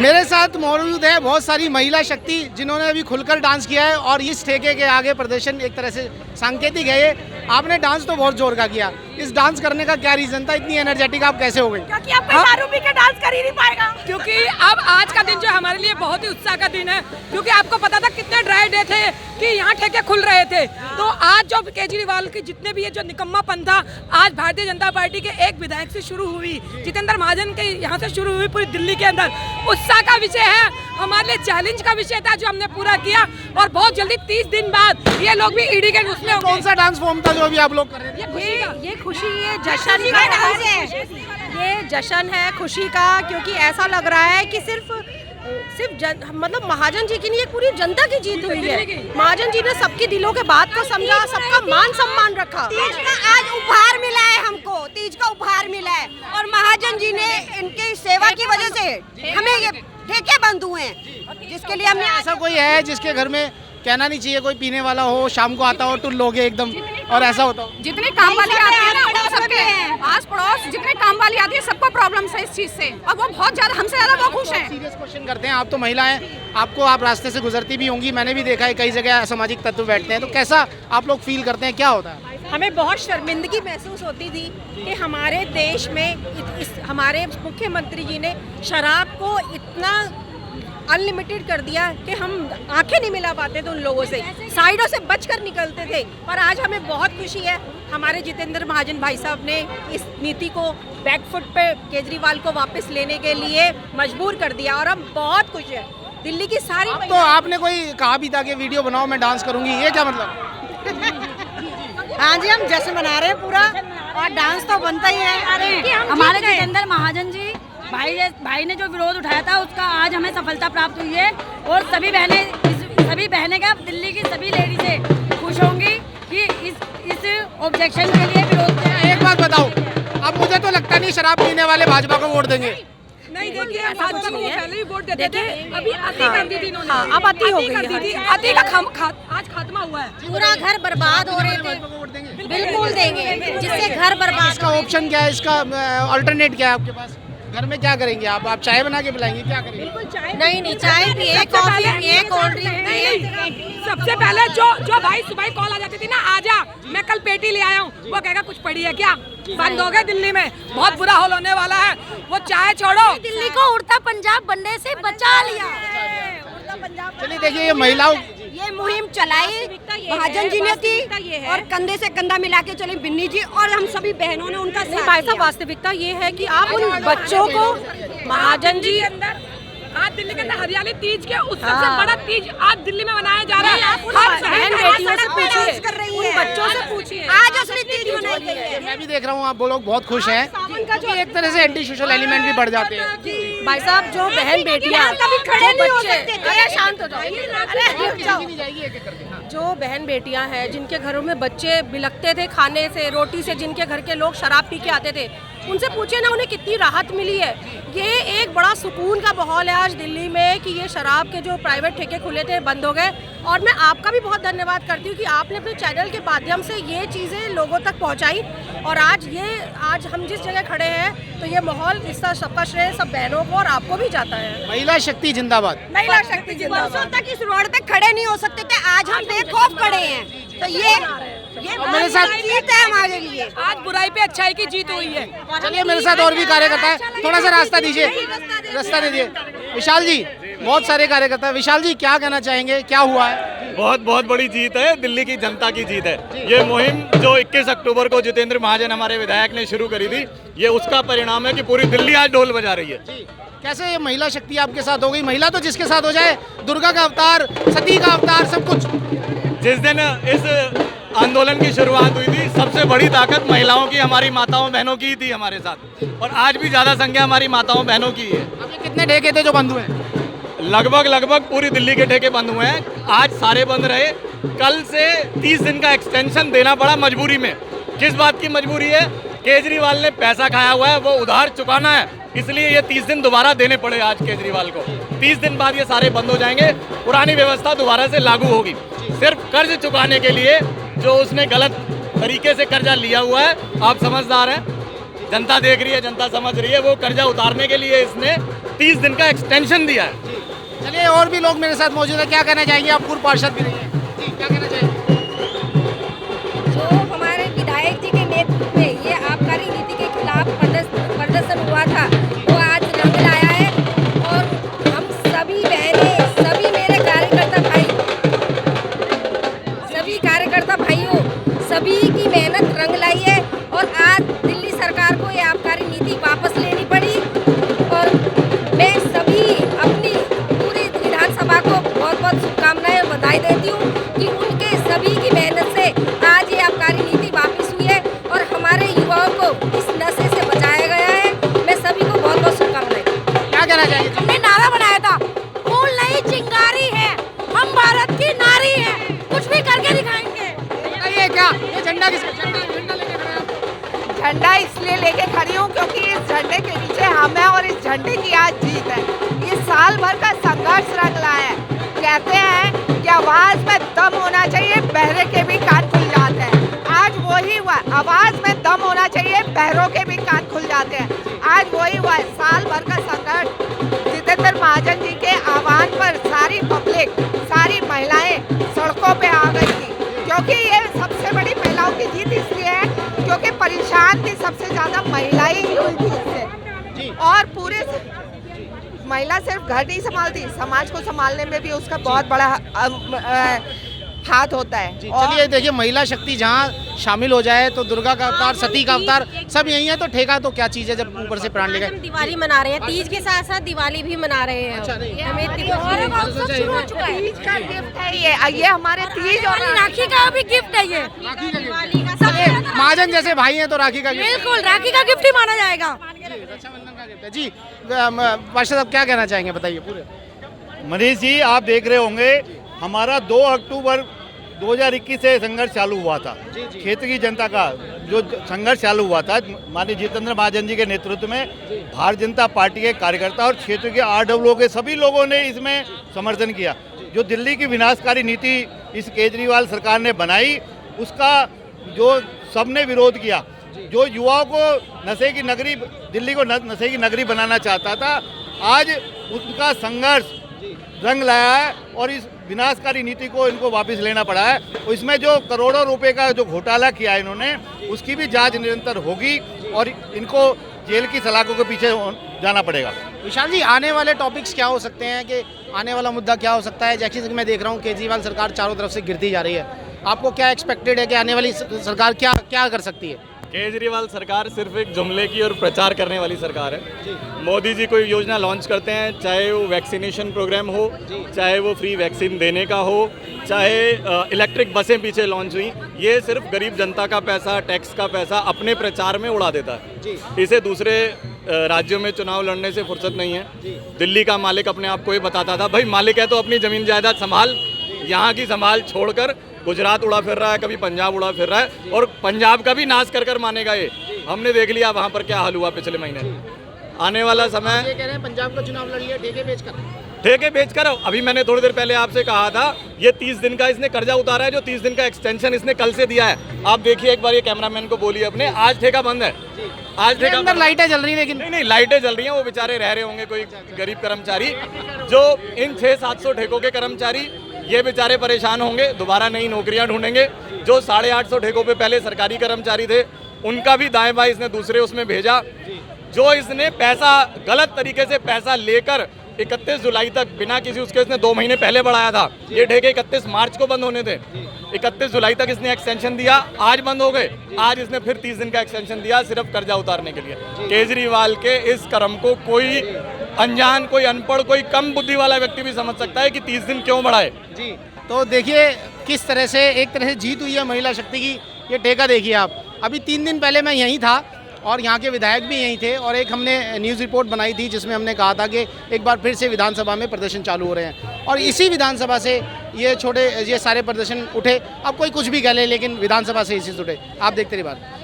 मेरे साथ मौजूद है बहुत सारी महिला शक्ति जिन्होंने अभी खुलकर डांस किया है और इस ठेके के आगे प्रदर्शन एक तरह से सांकेतिक है ये। आपने डांस तो बहुत जोर का किया, इस डांस करने का क्या रीजन था? इतनी एनर्जेटिक आप कैसे हो गई? क्योंकि अब कोई दारू पी के डांस कर ही नहीं पाएगा। क्योंकि अब आज का दिन जो हमारे लिए बहुत ही उत्साह का दिन है, क्योंकि आपको पता था कितने ड्राई डे थे कि यहाँ ठेके खुल रहे थे। तो आज जो केजरीवाल के जितने भी ये जो निकम्मापन था, आज भारतीय जनता पार्टी के एक विधायक से शुरू हुई, जितेंद्र महाजन के यहाँ से शुरू हुई पूरी दिल्ली के अंदर, उत्साह का विषय है, हमारे लिए चैलेंज का विषय था जो हमने पूरा किया। और बहुत जल्दी 30 दिन बाद ये लोग भी ईडी के उसमें होंगे। कौन सा डांस फॉर्म था जो अभी आप लोग कर रहे थे? ये खुशी, ये जश्न का डांस है, ये जश्न है खुशी का, क्योंकि ऐसा लग रहा है कि सिर्फ मतलब महाजन जी की नहीं, ये पूरी जनता की जीत हुई है। महाजन जी ने सबके दिलों के बात को समझा, सबका मान सम्मान रखा। तीज का आज उपहार मिला है हमको, तीज का उपहार मिला है और महाजन जी ने इनकी सेवा की वजह से हमें ये ठेके बंद हुए हैं, जिसके लिए हमने ऐसा कोई है जिसके घर में कहना नहीं चाहिए कोई पीने वाला हो, शाम को आता हो टुल लोगे एकदम और ऐसा होता हो? जितने काम वाली आती है ना, वो सबके आस पड़ोस जितने काम वाली आती है सबको प्रॉब्लम है इस चीज से, और वो बहुत ज्यादा हमसे ज्यादा वो खुश हैं। सीरियस क्वेश्चन करते हैं, आप तो महिला हैं, आपको आप रास्ते से गुजरती भी होंगी, मैंने भी देखा है कई जगह असामाजिक तत्व बैठते हैं, तो कैसा आप लोग फील करते हैं, क्या होता है? हमें बहुत शर्मिंदगी महसूस होती थी कि हमारे देश में हमारे मुख्यमंत्री जी ने शराब को इतना अनलिमिटेड कर दिया कि हम आंखें नहीं मिला पाते थे उन लोगों से, साइडों से बचकर निकलते थे। पर आज हमें बहुत खुशी है, हमारे जितेंद्र महाजन भाई साहब ने इस नीति को बैकफुट पे केजरीवाल को वापस लेने के लिए मजबूर कर दिया और हम बहुत खुश हैं। दिल्ली की सारी तो आपने कोई कहा भी था कि वीडियो बनाओ मैं डांस करूंगी, ये क्या मतलब? हाँ जी, हम जश्न मना रहे हैं पूरा और डांस तो बनता ही है। हमारे जितेंद्र महाजन जी भाई ने जो विरोध उठाया था उसका आज हमें सफलता प्राप्त हुई है और सभी बहनें क्या दिल्ली की सभी लेडीजें खुश होंगी कि इस ऑब्जेक्शन के लिए विरोध किया है। एक बात बताओ, अब मुझे तो लगता नहीं शराब पीने वाले भाजपा को वोट देंगे। नहीं देखिए, भाजपा को पहले भी वोट देते थे, अभी अति कर दी थी इन्होंने। अब अति हो गई, अति का आज खात्मा हुआ है। पूरा घर बर्बाद हो रहे थे, बिल्कुल देंगे, जिससे घर बर्बाद। इसका ऑप्शन क्या है, इसका अल्टरनेट क्या है आपके पास? घर में क्या करेंगे आप चाय बना के पिलाएंगे, क्या करेंगे? नहीं चाय पिए, कॉफी पिए, कोल्ड ड्रिंक पिए। सबसे पहले जो भाई सुबह कॉल आ जाती थी ना, आजा मैं कल पेटी ले आया हूँ, वो कहेगा कुछ पड़ी है क्या? बंद हो गए दिल्ली में, बहुत बुरा हाल होने वाला है। वो चाय छोड़ो, दिल्ली को उड़ता पंजाब बनने से बचा लिया। चलिए देखिए, ये महिलाओं ये मुहिम चलाई महाजन जी ने की और कंधे से कंधा मिला के चले बिन्नी जी और हम सभी बहनों ने उनका साथ भाई दिया। साहब, वास्तविकता ये है कि आप उन बच्चों को महाजन जी अंदर आज दिल्ली के अंदर हरियाली तीज के उत्सव से बड़ा तीज आज दिल्ली में मनाया जा रहा है। हर बहन बेटियों से पूछिए, कर रही उन है, बच्चों से पूछिए। आज असली तीज मनाई गई है। मैं भी देख रहा हूँ आप लोग बहुत खुश हैं, क्योंकि एक तरह से एंटी सोशल एलिमेंट भी बढ़ जाते हैं। भाई साहब, जो बहन बेटियां कभी खड़े नहीं हो सकते थे। अरे शांत हो जाओ, अरे रुक जाओ। जाएगी एक-एक करके। जो बहन बेटियां हैं जिनके घरों में बच्चे बिलखते थे खाने से, रोटी से, जिनके घर के लोग शराब पी के आते थे, उनसे पूछे ना उन्हें कितनी राहत मिली है। ये एक बड़ा सुकून का माहौल है आज दिल्ली में कि ये शराब के जो प्राइवेट ठेके खुले थे बंद हो गए। और मैं आपका भी बहुत धन्यवाद करती हूँ कि आपने अपने चैनल के माध्यम से ये चीज़ें लोगों तक पहुँचाई। और आज हम जिस जगह खड़े हैं तो ये माहौल इसका सबका श्रेय सब बहनों को और आपको भी जाता है। महिला शक्ति जिंदाबाद। महिला शक्ति जिंदाबाद। वर्षों तक इस रोड पे खड़े नहीं हो सकते थे, आज हम बेखौफ खड़े हैं। तो ये मेरे साथ जीत है हमारे लिए। आज बुराई पे अच्छाई की जीत हुई है। चलिए मेरे साथ और भी कार्यकर्ता है, थोड़ा सा रास्ता दीजिए, रास्ता दे दिए। विशाल जी, बहुत सारे कार्यकर्ता है। विशाल जी, क्या कहना चाहेंगे, क्या हुआ है? बहुत बड़ी जीत है, दिल्ली की जनता की जीत है। ये मुहिम जो 21 अक्टूबर को जितेंद्र महाजन हमारे विधायक ने शुरू करी थी, ये उसका परिणाम है कि पूरी दिल्ली आज ढोल बजा रही है। कैसे ये महिला शक्ति आपके साथ हो गई? महिला तो जिसके साथ हो जाए, दुर्गा का अवतार, सती का अवतार, सब कुछ। जिस दिन इस आंदोलन की शुरुआत हुई थी, सबसे बड़ी ताकत महिलाओं की, हमारी माताओं बहनों की थी हमारे साथ, और आज भी ज्यादा संख्या हमारी माताओं बहनों की है। अभी कितने ठेके थे जो बंद हुए? लगभग पूरी दिल्ली के ठेके बंद हुए हैं, आज सारे बंद रहे। कल से 30 दिन का एक्सटेंशन देना पड़ा मजबूरी में। किस बात की मजबूरी है? केजरीवाल ने पैसा खाया हुआ है, वो उधार चुकाना है, इसलिए ये 30 दिन दोबारा देने पड़े आज केजरीवाल को। 30 दिन बाद ये सारे बंद हो जाएंगे, पुरानी व्यवस्था दोबारा से लागू होगी। सिर्फ कर्ज चुकाने के लिए जो उसने गलत तरीके से कर्जा लिया हुआ है, आप समझदार हैं, जनता देख रही है, जनता समझ रही है, वो कर्जा उतारने के लिए इसने 30 दिन का एक्सटेंशन दिया है। चलिए और भी लोग मेरे साथ मौजूद है, क्या कहना चाहेंगे? आप पूर्व पार्षद भी रहे हैं जी, क्या कहना चाहेंगे? जो हमारे विधायक जी के नेतृत्व में ये आबकारी नीति के खिलाफ प्रदर्शन हुआ था वो आज रंग लाया है और हम सभी बहनें, सभी मेरे कार्यकर्ता भाइयों, सभी की मेहनत रंग लाई है और आज दिल्ली सरकार को ये आबकारी नीति वापस लेनी पड़ी और मैं सभी अपनी पूरी विधानसभा को बहुत बहुत शुभकामनाएं और बधाई देती हूँ कि उनके सभी की मेहनत से आज ये आबकारी नीति वापस हुई है और हमारे युवाओं को इस नशे से बचाया गया है। मैं सभी को बहुत बहुत शुभकामनाएं। क्या कहना चाहेंगे? हमने नारा बनाया था, फूल नहीं चिंगारी है, हम भारत की नारी है, कुछ भी करके दिखाएंगे। बताइए क्या ये झंडा किसका? झंडा लेके खड़े हैं आप? झंडा इसलिए लेके खड़ी हूँ क्योंकि इस झंडे के नीचे हम हैं और इस झंडे की आज जीत है। ये साल भर का संघर्ष रंग लाया है। कहते हैं कि आवाज में दम होना चाहिए, बहरे के भी कान खुल जाते हैं। आज वही हुआ, आवाज में दम होना चाहिए, बहरों के भी कान खुल जाते हैं। आज वही हुआ है, साल भर का संघर्ष। जितेंद्र महाजन जी के आह्वान पर सारी पब्लिक, सारी महिलाएं सड़कों पे आ गई थी क्योंकि ये सबसे बड़ी महिलाओं की जीत इसलिए है क्योंकि परेशान भी सबसे ज्यादा महिलाएं ही हुई थी इससे। और पूरे महिला सिर्फ घर नहीं संभालती, समाज को संभालने में भी उसका बहुत बड़ा हाथ होता है। चलिए देखिए, महिला शक्ति जहाँ शामिल हो जाए तो दुर्गा का अवतार, सती का अवतार सब यही है, तो ठेका तो क्या चीज़ है जब ऊपर से प्राण लेगा। हम दिवाली मना रहे हैं, तीज के साथ साथ दिवाली भी मना रहे हैं। अच्छा, नहीं। हमें त्योहार सब शुरू हो चुका है। तीज का गिफ्ट है ये हमारे तीज और राखी का भी गिफ्ट है ये। दिवाली का महाजन जैसे भाई हैं तो राखी का गिफ्ट, बिल्कुल राखी का गिफ्ट ही माना जाएगा। रक्षाबंधन का गिफ्ट है जी। पार्षद साहब क्या कहना चाहेंगे, बताइए पूरे। मनीष जी, आप देख रहे होंगे हमारा 2 अक्टूबर 2021 से संघर्ष चालू हुआ था। क्षेत्र की जनता का जो संघर्ष चालू हुआ था माननीय जितेंद्र महाजन जी के नेतृत्व में, भारतीय जनता पार्टी के कार्यकर्ता और क्षेत्र के RWO के सभी लोगों ने इसमें समर्थन किया। जो दिल्ली की विनाशकारी नीति इस केजरीवाल सरकार ने बनाई उसका जो सबने विरोध किया। जो युवाओं को नशे की नगरी, दिल्ली को नशे की नगरी बनाना चाहता था, आज उनका संघर्ष रंग लाया है और इस विनाशकारी नीति को इनको वापस लेना पड़ा है। और इसमें जो करोड़ों रुपए का जो घोटाला किया है इन्होंने, उसकी भी जांच निरंतर होगी और इनको जेल की सलाखों के पीछे जाना पड़ेगा। विशाल जी, आने वाले टॉपिक्स क्या हो सकते हैं, कि आने वाला मुद्दा क्या हो सकता है? जैसे कि मैं देख रहा हूँ केजरीवाल सरकार चारों तरफ से गिरती जा रही है, आपको क्या एक्सपेक्टेड है कि आने वाली सरकार क्या कर सकती है? केजरीवाल सरकार सिर्फ एक जुमले की और प्रचार करने वाली सरकार है। मोदी जी कोई योजना लॉन्च करते हैं, चाहे वो वैक्सीनेशन प्रोग्राम हो, चाहे वो फ्री वैक्सीन देने का हो, चाहे इलेक्ट्रिक बसें पीछे लॉन्च हुई, ये सिर्फ गरीब जनता का पैसा, टैक्स का पैसा अपने प्रचार में उड़ा देता है। इसे दूसरे राज्यों में चुनाव लड़ने से फुर्सत नहीं है। दिल्ली का मालिक अपने आप को ही बताता था, भाई मालिक है तो अपनी ज़मीन जायदाद संभाल, यहाँ की संभाल छोड़कर गुजरात उड़ा फिर रहा है, कभी पंजाब उड़ा फिर रहा है और पंजाब का भी नाश कर मानेगा ये। हमने देख लिया वहाँ पर क्या हाल हुआ पिछले महीने। आने वाला समय, ये कह रहे हैं पंजाब का चुनाव लड़ लिया ठेके बेचकर। अभी मैंने थोड़ी देर पहले आपसे कहा था ये 30 दिन का इसने कर्जा उतारा है, जो 30 दिन का एक्सटेंशन इसने कल से दिया है। आप देखिए एक बार, ये कैमरामैन को बोलिए अपने, आज ठेका बंद है। आज ठेका अंदर लाइटें जल रही है, लेकिन नहीं लाइटें जल रही हैं, वो बेचारे रह रहे होंगे कोई गरीब कर्मचारी। जो इन 600-700 ठेकों के कर्मचारी, ये बेचारे परेशान होंगे, दोबारा नई नौकरियां ढूंढेंगे। जो 850 ठेकों पे पहले सरकारी कर्मचारी थे, उनका भी दाएं बाएं इसने दूसरे उसमें भेजा। जो इसने पैसा गलत तरीके से पैसा लेकर 31 जुलाई तक बिना किसी उसके इसने 2 महीने पहले बढ़ाया था। ये ठेके 31 मार्च को बंद होने थे, 31 जुलाई तक इसने एक्सटेंशन दिया, आज बंद हो गए। आज इसने फिर 30 दिन का एक्सटेंशन दिया सिर्फ कर्जा उतारने के लिए। केजरीवाल के इस कदम को कोई अनजान, कोई अनपढ़, कोई कम बुद्धि वाला व्यक्ति भी समझ सकता है कि 30 दिन क्यों बढ़ाए। जी, तो देखिए किस तरह से एक तरह से जीत हुई है महिला शक्ति की। ये ठेका देखिए आप, अभी 3 दिन पहले मैं यहीं था और यहाँ के विधायक भी यहीं थे और एक हमने न्यूज़ रिपोर्ट बनाई थी जिसमें हमने कहा था कि एक बार फिर से विधानसभा में प्रदर्शन चालू हो रहे हैं और इसी विधानसभा से ये सारे प्रदर्शन उठे। अब कोई कुछ भी कह ले, लेकिन विधानसभा से इसी से उठे। आप देखते रहिए बात।